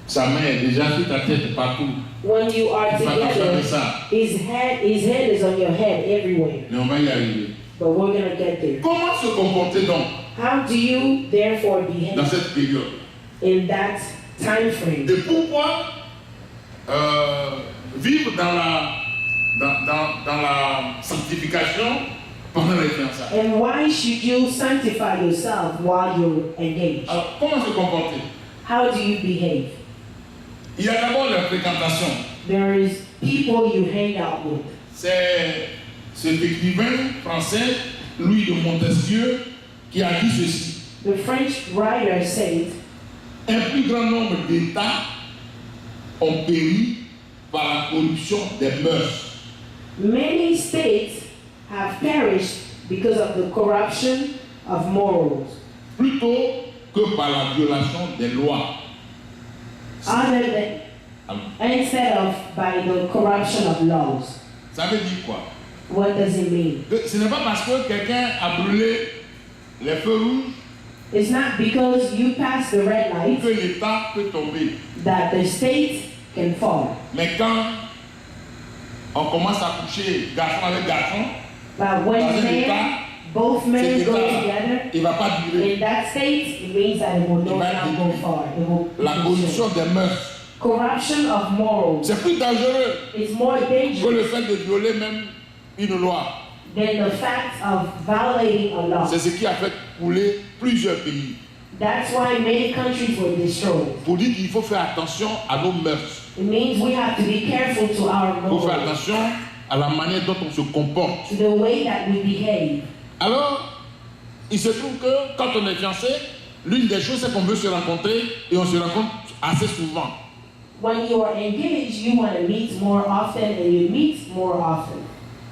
sa main est déjà sur ta tête partout. When you are Tu vas pas faire together, ça. his head is on your head everywhere. Mais on va y arriver. But we're going to get there. Comment se comporter donc How do you therefore dans behave cette période? in that time frame? Et pourquoi vivre dans la sanctification pendant les fiançailles? And why should you sanctify yourself while you're engaged? Alors, comment se comporter? How do you behave? Il y a d'abord la fréquentation. There is people you hang out with. C'est cet écrivain français, Louis de Montesquieu, qui a dit ceci. The French writer said, Un plus grand nombre d'États ont péri par la corruption des mœurs. many states have perished because of the corruption of morals, Plutôt que par la violation des lois. other than instead of by the corruption of laws. Ça veut dire quoi? What does it mean? Que ce n'est pas parce que quelqu'un a brûlé les feux rouges It's not because you pass the red light que l'État peut tomber. that the state can fall. Mais quand on commence à coucher garçon avec garçon, But when dans un État, both men cet go État-là, together, il ne va pas durer. in that state, it means that it will Il not va être go détruit. far. It will be La corruption destroyed. des mœurs, Corruption of morals c'est plus dangereux is more que dangerous le fait de violer même une loi. than the fact of violating a law. C'est ce qui a fait couler plusieurs pays. That's why many countries were destroyed. Pour dire qu'il faut faire attention à nos mœurs. It means we have to be careful to our Il faut faire morals, attention à la manière dont on se comporte. to the way that we behave. Alors, il se trouve que quand on est fiancé, l'une des choses c'est qu'on veut se rencontrer et on se rencontre assez souvent. When you are engaged, you want to meet more often and you meet more often.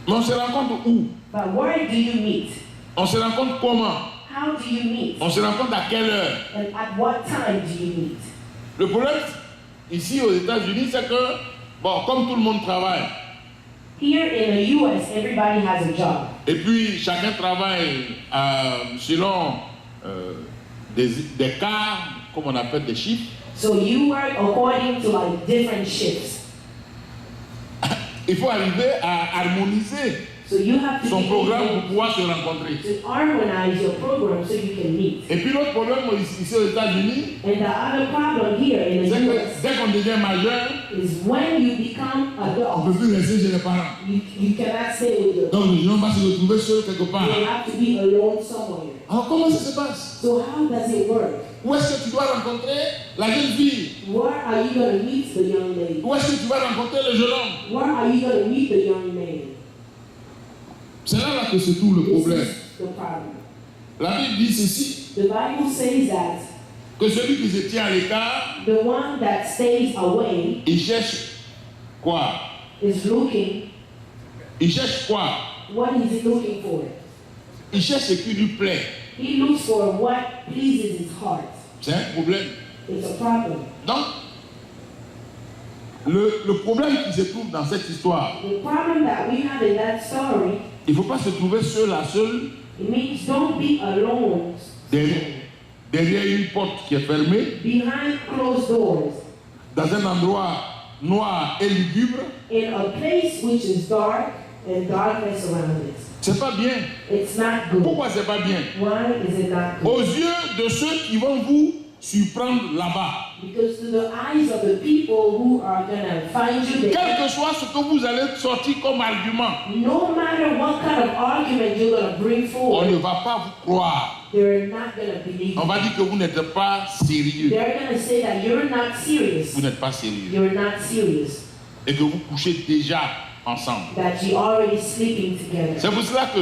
Mais on se rencontre où? But where do you meet? On se rencontre comment? How do you meet? On se rencontre à quelle heure? And at what time do you meet? Le problème ici aux États-Unis, c'est que, bon, comme tout le monde travaille, Here in the US, everybody has a job. et puis chacun travaille selon des quarts, comme on appelle des chiffres, So you work according to like different shifts. il faut arriver à harmoniser So you have to son be programme pour able pouvoir se rencontrer. to harmonize your program so you can meet. Et puis l'autre problème ici aux États-Unis, And the other problem here in the c'est que US dès qu'on devient majeur, is when you become on ne adult, peut plus rester chez les parents. you cannot stay with your Donc les gens vont se retrouver seuls quelque part. You have to be alone somewhere. Alors comment ça se passe? So how does it work? Où est-ce que tu dois rencontrer la jeune fille? Where are you going to meet the young lady? Où est-ce que tu vas rencontrer le jeune homme? Where are you going to meet the young man? C'est là que se trouve le This problème. is the problem. La Bible dit ceci, The Bible says that que celui qui se tient à l'écart, the one that stays away il cherche quoi? is looking. Il cherche quoi? What is he looking for? Il cherche ce qui lui plaît. He looks for what pleases his heart. C'est un problème. It's a problem. Donc, le problème qui se trouve dans cette histoire, The problem that we have in that story, il ne faut pas se trouver seul à seul it means don't be alone derrière une porte qui est fermée, behind closed doors dans un endroit noir et lugubre. in a place which is dark and darkness around it. C'est pas bien. It's not good. Pourquoi c'est pas bien? Why is it not good? Aux yeux de ceux qui vont vous surprendre là-bas. Because to the eyes of the people who are going to find you Quel there, que soit ce que vous allez sortir comme argument, no matter what kind of argument you're going to bring on forward, ne va pas vous croire. they're not going to believe On you. va dire que vous n'êtes pas sérieux. They're going to say that you're not serious. Vous n'êtes pas sérieux. You're not serious. Et que vous couchez déjà ensemble. That you're already sleeping together. C'est pour cela que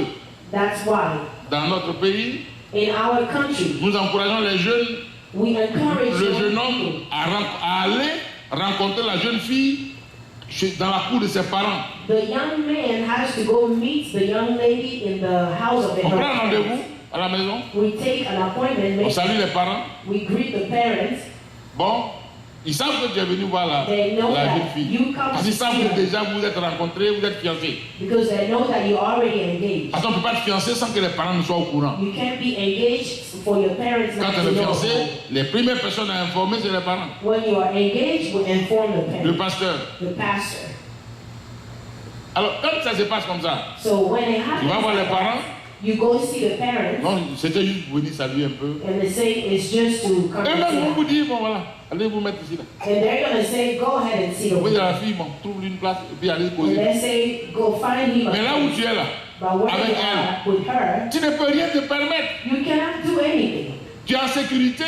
That's why dans notre pays, in our country, nous encourageons les jeunes, we encourage le young jeune people homme à aller rencontrer la jeune fille dans la cour de ses parents. The young man has to go meet the young lady in the house of On her prend un parents. rendez-vous à la maison, We take an appointment, on salue les parents. we greet the parents, Bon, Ils savent que tu es venu voir la They know jeune that fille. you come Parce to qu'ils savent see que her déjà vous êtes rencontrés, vous êtes fiancés. because they know that you're already engaged. Parce qu'on ne peut pas être fiancé sans que les parents ne soient au courant. You can't be engaged for your parents Quand not on to est know. fiancé, les premières personnes à informer, c'est les parents. When you are engaged, we inform the Le parents, pasteur. the pastor. Alors, quand ça se passe comme ça, So when it tu vas happens, voir les like parents. that, you go see the parents, Non, c'était juste pour venir saluer un peu. and they say it's just to come Et and même say vous hi. vous dire, bon voilà, allez vous mettre ici là. And they're gonna say, go ahead and see the Vous dites à woman. la fille, bon, trouve une place et puis allez And poser. they say, go find him a Mais là où place. tu es là, But where avec you are with her, tu ne peux rien te permettre. you cannot do anything. Tu es en sécurité,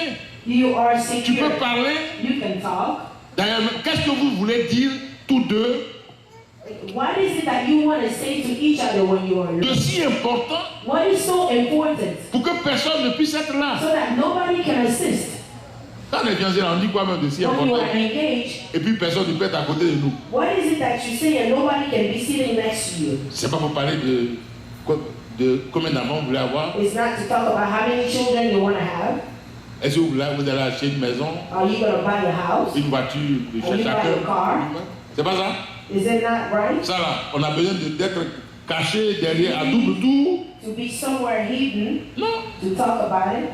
You are tu peux secure. parler. You can talk. D'ailleurs, qu'est-ce que vous voulez dire tous deux What is it that you want to say to each other when you are de alone? si important What is so important pour que personne ne puisse être là? so that nobody can assist? Quand on est fiancé, on dit quoi même de si When you important? are engaged, Et puis personne ne peut être à côté de nous. what is it that you say and nobody can be sitting next to you? C'est pas pour parler de combien d'enfants vous voulez avoir. It's not to talk about how many children you want to have. Est-ce que vous allez acheter une maison, Are you going to buy a house? une voiture de Are you chacun? buying a car? C'est pas ça? Is it not right? Ça là, on a besoin d'être caché derrière à double tour. To be somewhere hidden, Non. to talk about it.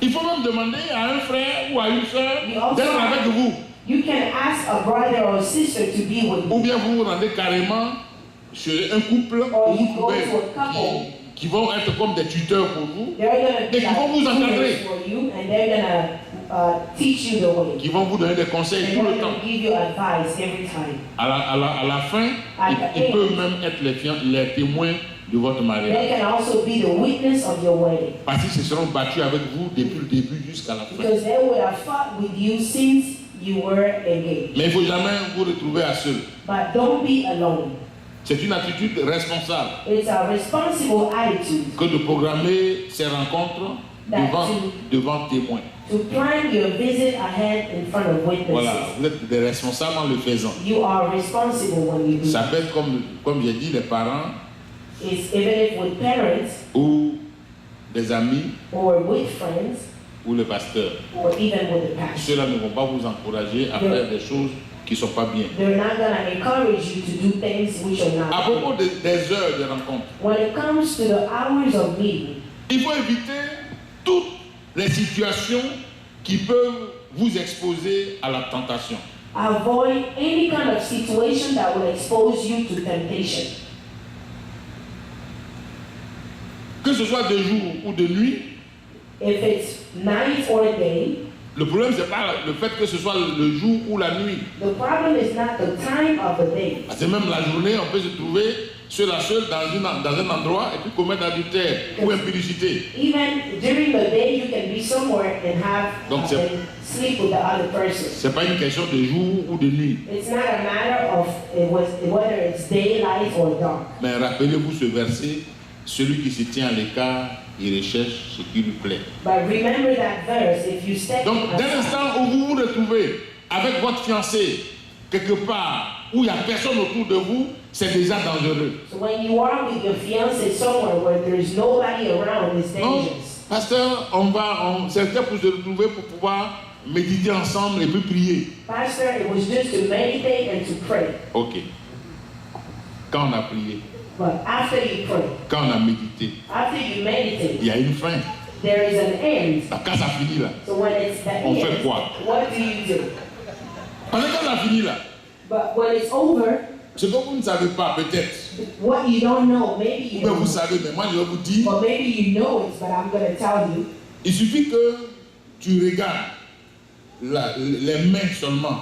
Il faut même demander à un frère ou à une soeur You also d'être avec vous. You can ask a brother or sister to be with you. Ou bien vous vous rendez carrément chez un couple Or où you vous go pouvez, to a couple. qui vont être comme des tuteurs pour vous, They're going to Et be qui vont vous like encadrer. tutors for you, and they're going to teach you the way. qui vont vous donner des conseils And tout they're le temps. going to give you advice every time. À la fin, At ils the peuvent end. même être les témoins de votre mariage. They can also be the witness of your wedding. Parce qu'ils se seront battus avec vous depuis le début jusqu'à la fin. Because they would have fought with you since you were engaged. Mais il ne faut jamais vous retrouver à seul. But don't be alone. C'est une attitude responsable It's a responsible attitude que de programmer ces rencontres devant témoins. to plan your visit ahead in front of witnesses. Voilà, vous êtes des responsables en le faisant. You are responsible when you do Ça that. peut être comme j'ai dit, les parents It's even if with parents ou des amis or with friends ou le pasteur. or even with the pastor. Ceux-là ne vont pas vous encourager à faire des choses qui ne sont pas bien. They're not going to encourage you to do things which are À not propos good. des heures de rencontre, When it comes to the hours of meeting, il faut éviter toutes les situations qui peuvent vous exposer à la tentation. avoid any kind of situation that will expose you to temptation. Que ce soit de jour ou de nuit, If it's night or day, le problème c'est pas le fait que ce soit le jour ou la nuit. the problem is not the time of the day. Parce que même la journée, on peut se trouver seul à seul dans un endroit et puis commettre adultère ou impudicité. Even during the day, you can be somewhere and have Donc, c'est- and sleep with the other person. C'est pas une question de jour ou de nuit. It's not a matter of whether it's daylight or dark. Mais rappelez-vous ce verset, celui qui se tient à l'écart, il recherche ce qui lui plaît. But remember that verse. If you step Donc, dès aside, l'instant où vous vous retrouvez avec votre fiancé quelque part où il n'y a personne autour de vous, c'est déjà dangereux. so when you are with your fiance somewhere where there is nobody around, it's Non, dangerous. pasteur, c'était pour se retrouver pour pouvoir méditer ensemble et puis prier. Pastor, it was just to meditate and to pray. Ok. Quand on a prié, But after you pray, quand on a médité, after you meditate, il y a une fin. there is an end. Quand ça finit là, So when it's the On fait end, quoi? what do you do? pendant qu'on a fini là, But when it's over, ce que vous ne savez pas peut-être, what you don't know, maybe ou you bien vous don't. savez, mais moi je vais vous dire, Or maybe you know it, but I'm going to tell you. il suffit que tu regardes les mains seulement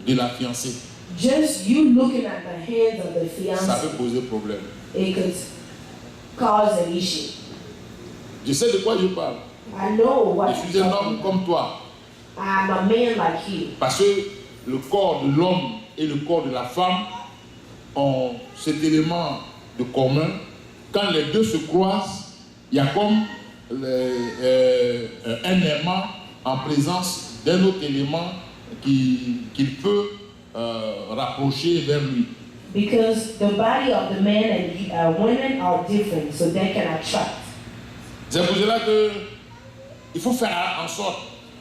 de la fiancée. Just you looking at the hands of the Ça fiance, peut poser problème. it could cause an issue. Je sais de quoi je parle. I know what Je suis un homme comme toi. I'm a man like you. Parce que le corps de l'homme et le corps de la femme ont cet élément de commun. Quand les deux se croisent, il y a comme un aimant en présence d'un autre élément qu'il peut rapprocher vers lui. Because the body of the man and women are different, so they can attract. C'est pour cela que il faut faire en sorte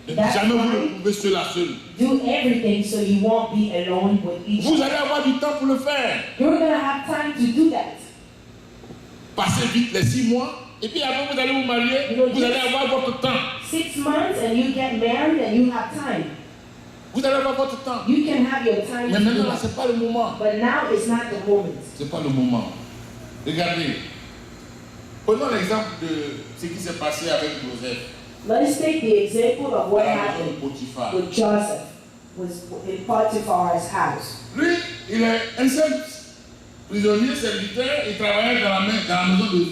Et That's jamais vous ne why pouvez seul à seul. do everything so you won't be alone with each Vous other. allez avoir du temps pour le faire. You're going to have time to do that. Passez vite les 6 mois. Et puis après, vous allez vous marier. Vous allez avoir votre temps. 6 months and you get married and you have time. Vous allez avoir votre temps. You can have your time Mais to do maintenant, là, ce that. n'est pas le moment. But now it's not the moment. Ce n'est pas le moment. Regardez. Prenons l'exemple de ce qui s'est passé avec Joseph. Let's take the example of what Dans la maison happened de Potiphar. with Joseph was in Potiphar's house. Lui, il est un simple prisonnier, serviteur, il travaillait dans la maison de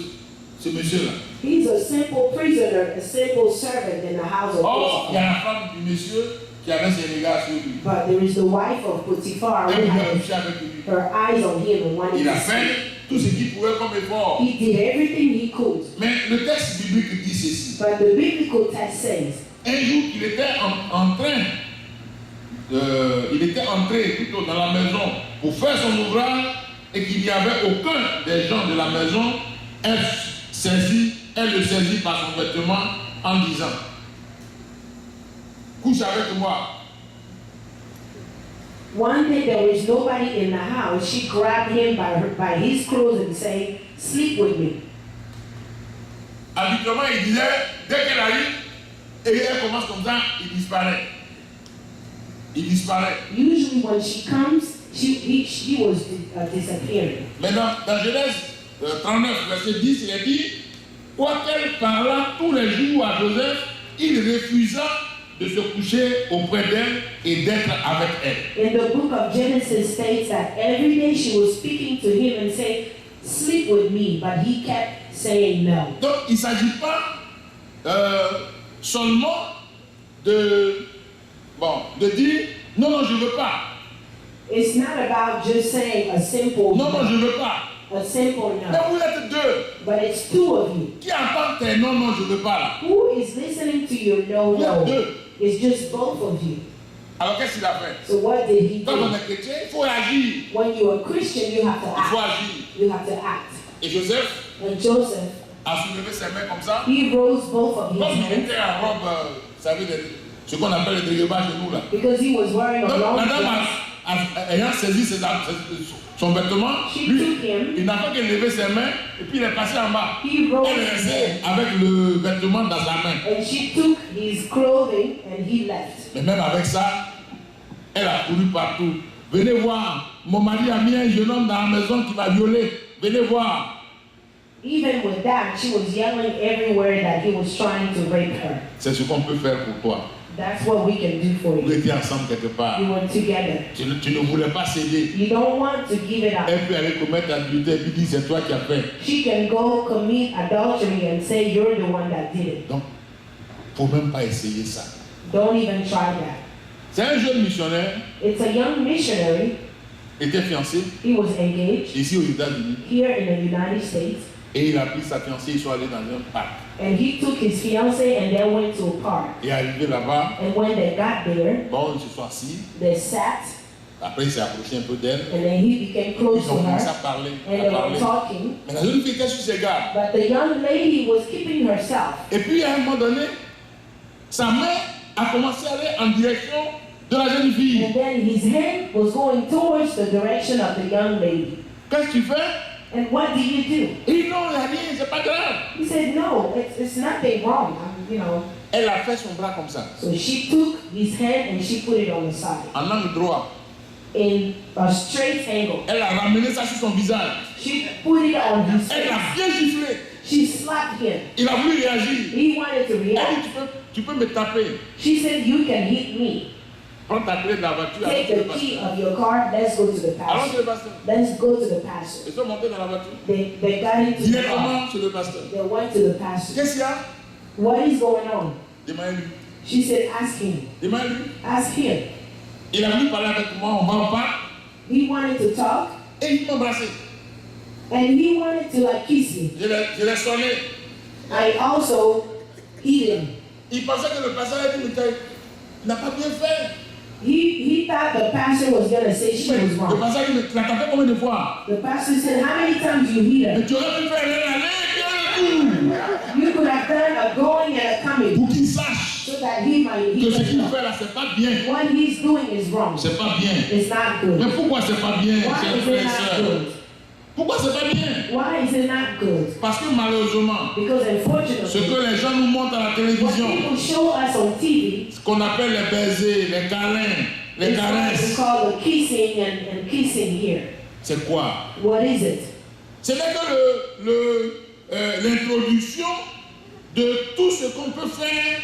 ce monsieur-là. He's a simple prisoner, a simple servant in the house of Or, il y a Potiphar. la femme du monsieur qui avait ses regards sur lui. But there is the wife of Potiphar Elle who voulait had coucher avec lui. her eyes on him and wanted Il a to fait see. tout ce qu'il pouvait comme effort. He did everything he could. Mais le texte biblique dit ceci. But the biblical text says, Un jour, il était il était entré plutôt dans la maison pour faire son ouvrage et qu'il n'y avait aucun des gens de la maison. Elle le saisit par son vêtement en disant, couche avec moi. one day there was nobody in the house. She grabbed him by his clothes and said, sleep with me. Habituellement, il disait, dès qu'elle arrive, et elle commence comme ça, il disparaît. Il disparaît. Usually when she comes, she was disappearing. Maintenant, dans Genèse 39, verset 10, il est dit, quoiqu'elle parla tous les jours à Joseph, il refusa de se coucher auprès d'elle et d'être avec elle. In the book of Genesis states that every day she was speaking to him and saying, sleep with me, but he kept saying no. Donc, il ne s'agit pas seulement de dire, non, non, je ne veux pas. It's not about just saying a simple Non, non, je no, ne veux pas. a simple Mais no, vous êtes deux. but it's two of you. Qui entend tes non, non, je ne veux pas là? Who is listening to your no, Vous êtes no? deux. It's just both of you. Alors, qu'est-ce qu'il a fait? So what did he Quand on do? est chrétien, il faut agir. When you're a Christian, you have to Il faut act. agir. You have to act. Et Joseph And Joseph, a soulevé ses mains comme ça. he rose both of his Comme il hands était en robe, vous savez, ce qu'on appelle le dérivage chez nous là. because he was wearing a Donc, long la dame dress. ayant saisi son vêtement, She lui, took him. il n'a pas qu'à lever ses mains et puis il est passé en bas. He rose Elle est his restée hand. avec le vêtement dans sa main. And she took his clothing and he left. Mais même avec ça, elle a couru partout. Venez voir, mon mari a mis un jeune homme dans la maison qui m'a violé. Venez voir. Even with that, she was yelling everywhere that he was trying to rape her. C'est ce qu'on peut faire pour toi. That's what we can do for Vous you. étiez ensemble quelque part. You were together. Tu ne voulais pas céder. You don't want to give it up. Elle peut aller commettre l'adultère et puis dire c'est toi qui as fait. She can go commit adultery and say you're the one that did it. Donc, il ne faut même pas essayer ça. Don't even try that. C'est un jeune missionnaire, It's a young missionary. était fiancé He was engaged ici aux États-Unis here in the United States. et il a pris sa fiancée, ils sont allés dans un parc. And he took his fiancée and they went to a park. Et arrivé là-bas, And when they got there, bon, ils se sont assis. they sat Après, il s'est approché un peu d'elle. and then he became close Ils to ont commencé à her parler. and À they were parler. talking. Mais la jeune fille était sur ses gardes. But the young lady was keeping herself. Et puis, à un moment donné, sa main a commencé à aller en direction de la jeune fille. And then his hand was going towards the direction of the young lady. Qu'est-ce que tu fais? And what do you do? Il dit non, il n'y a rien, c'est pas grave. He said, no, it's nothing wrong. Elle a fait son bras comme ça, So she took his hand and she put it on the side en angle droit. in a straight angle. Elle a ramené ça sur son visage. She put it on his Elle a face. bien giflé. She slapped him. Il a voulu réagir. He wanted to Elle dit, react. tu peux me taper. She said, you can hit me. Prends ta clé de la voiture. Take allons the chez key le pasteur. of your car. Let's go to the Allons chez le pastor. pasteur. Let's go to the pastor. Ils sont montés dans la voiture. They got into the car. Directement chez le pasteur. They went to the pastor. Qu'est-ce qu'il y a? What is going on? Demandez-lui. She said, ask him. Demandez-lui. Ask him. Il a voulu parler avec moi, on va au parc. He wanted to talk Et il m'a embrassé. and he wanted to kiss me. Je l'ai sonné. I also hit him. Il pensait que le pasteur avait dit, mais il n'a pas bien fait. He thought the pastor was going to say she was Le wrong. pasteur dit, mais tu l'as tapé combien de fois? The pastor said, how many times you hit her? Mais tu aurais pu faire aller, bien le You could have done a going and a coming pour qu'il sache so so that he que ce can qu'il know fait là, c'est pas bien. what he's doing is wrong. C'est pas bien. It's not good. Mais pourquoi c'est pas bien, Why chers is frères it et not sœurs? good? Pourquoi c'est pas bien? Why is it not good? Parce que malheureusement, Because ce unfortunately, que les gens nous montrent à la what télévision, people show us on TV ce qu'on appelle les baisers, les câlins, les is what we caresses, call the kissing and kissing here. c'est quoi? What is it? Ce n'est que l'introduction de tout ce qu'on peut faire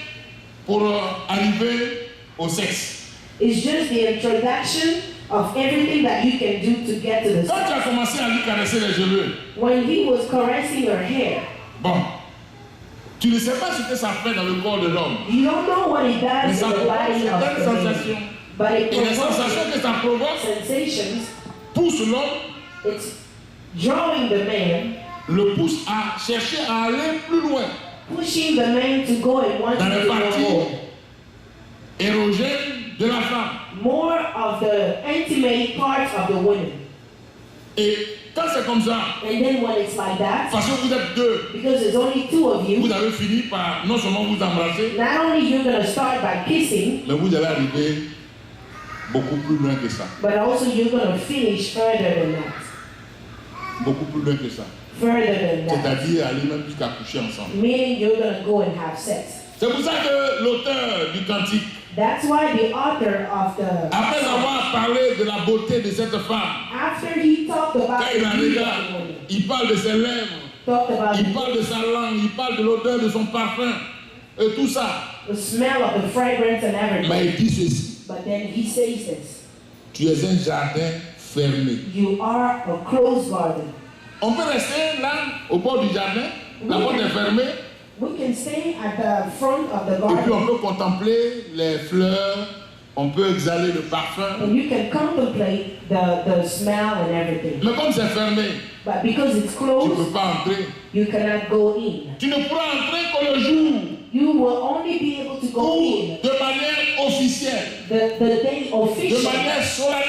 pour arriver au sexe. It's just the introduction of everything that you can do to get to the Quand tu sex. as commencé à lui caresser les cheveux, When he was caressing her hair, bon, tu ne sais pas ce que ça fait dans le corps de l'homme. you don't know what it Mais does ça in the provoque body of certaines the man. sensations. But it Et les provokes sensations que ça provoque sensations. poussent l'homme, It's drawing the man, le pousse à chercher à aller plus loin pushing the man to go and want dans to les do parties more. érogènes de la femme. More of the intimate parts of the woman. Et quand c'est comme ça, And then when it's like that, parce que vous êtes deux, because there's only two of vous you, avez fini par non seulement vous embrasser, not only you're going to start by kissing, mais vous allez arriver beaucoup plus loin que ça. but also you're going to finish further than that. Beaucoup plus loin que ça. Further than that. C'est-à-dire aller même jusqu'à coucher ensemble. Meaning you're going to go and have sex. C'est pour ça que l'auteur du cantique, That's why the author of the après avoir parlé de la beauté de cette femme, after he talked about quand the il la beauty of regarde, the woman, il parle de ses lèvres, talked about il parle de sa langue, il parle de l'odeur de son parfum, et tout ça. the smell of the fragrance and everything. Mais il dit ceci, But then he says this: tu es un jardin fermé. you are a closed garden. On peut rester là, au bord du jardin, la porte est fermée, We can stay at the front of the et puis on garden peut contempler les fleurs, on peut exhaler le parfum. and you can contemplate the smell and everything. Mais comme c'est fermé, But because it's tu ne peux closed, pas entrer. you cannot go in. Tu ne pourras entrer que le jour You will only be able to go où, in de manière officielle, the day de officially, manière solennelle,